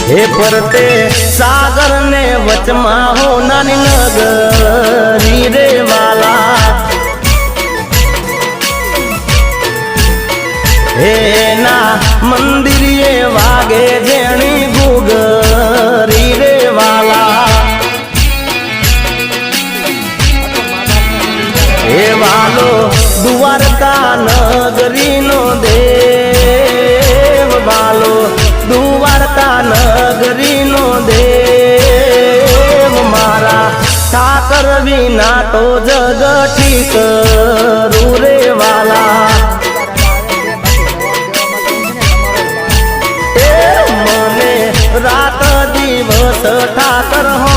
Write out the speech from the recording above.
हे परते सागर ने वचमा हो नानी नगरी रे वाला हे ना मंदिर ये वागे जेणी गुगरी रे वाला हे वालो द्वारका नगरी नो देव वालो द्वारका नगरी नो देव मारा ठाकर विना तो जग ठीक रे वाला मने रात दिवस ठाकर हो